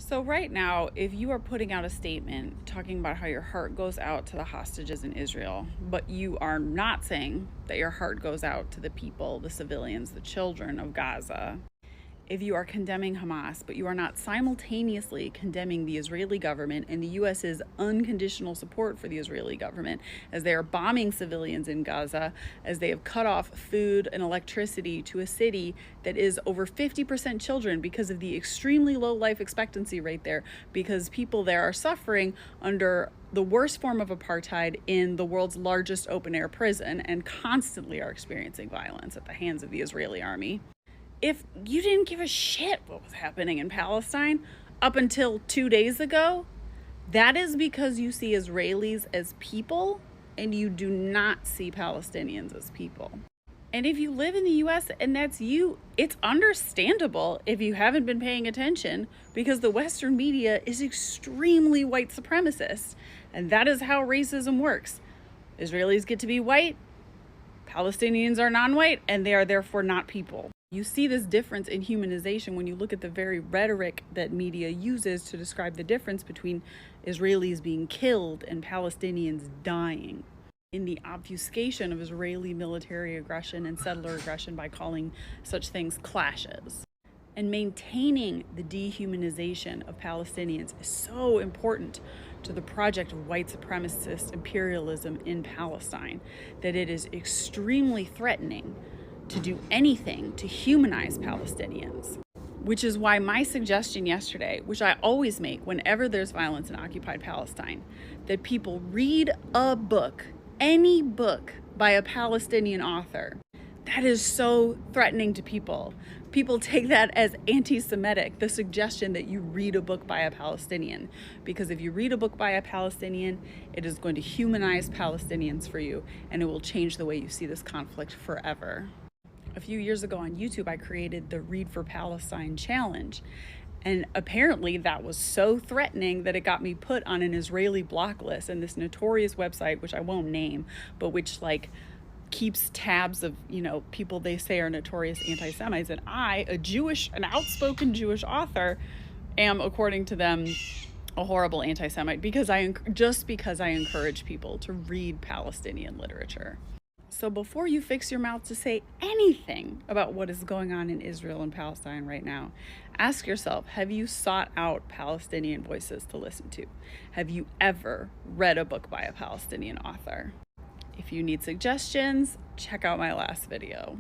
So, right now, if you are putting out a statement talking about how your heart goes out to the hostages in Israel, but you are not saying that your heart goes out to the people, the civilians, the children of Gaza, if you are condemning Hamas, but you are not simultaneously condemning the Israeli government and the US's unconditional support for the Israeli government as they are bombing civilians in Gaza, as they have cut off food and electricity to a city that is over 50% children because of the extremely low life expectancy rate there, because people there are suffering under the worst form of apartheid in the world's largest open air prison and constantly are experiencing violence at the hands of the Israeli army. If you didn't give a shit what was happening in Palestine up until 2 days ago, that is because you see Israelis as people and you do not see Palestinians as people. And if you live in the US and that's you, it's understandable if you haven't been paying attention, because the Western media is extremely white supremacist. And that is how racism works. Israelis get to be white, Palestinians are non-white, and they are therefore not people. You see this difference in humanization when you look at the very rhetoric that media uses to describe the difference between Israelis being killed and Palestinians dying. In the obfuscation of Israeli military aggression and settler aggression by calling such things clashes. And maintaining the dehumanization of Palestinians is so important to the project of white supremacist imperialism in Palestine that it is extremely threatening to do anything to humanize Palestinians. Which is why my suggestion yesterday, which I always make whenever there's violence in occupied Palestine, that people read a book, any book by a Palestinian author. That is so threatening to people. People take that as anti-Semitic, the suggestion that you read a book by a Palestinian. Because if you read a book by a Palestinian, it is going to humanize Palestinians for you, and it will change the way you see this conflict forever. A few years ago on YouTube, I created the Read for Palestine challenge. And apparently that was so threatening that it got me put on an Israeli block list, and this notorious website, which I won't name, but which keeps tabs of, people they say are notorious anti-Semites. And I, an outspoken Jewish author, am, according to them, a horrible anti-Semite because I encourage people to read Palestinian literature. So before you fix your mouth to say anything about what is going on in Israel and Palestine right now, ask yourself, have you sought out Palestinian voices to listen to? Have you ever read a book by a Palestinian author? If you need suggestions, check out my last video.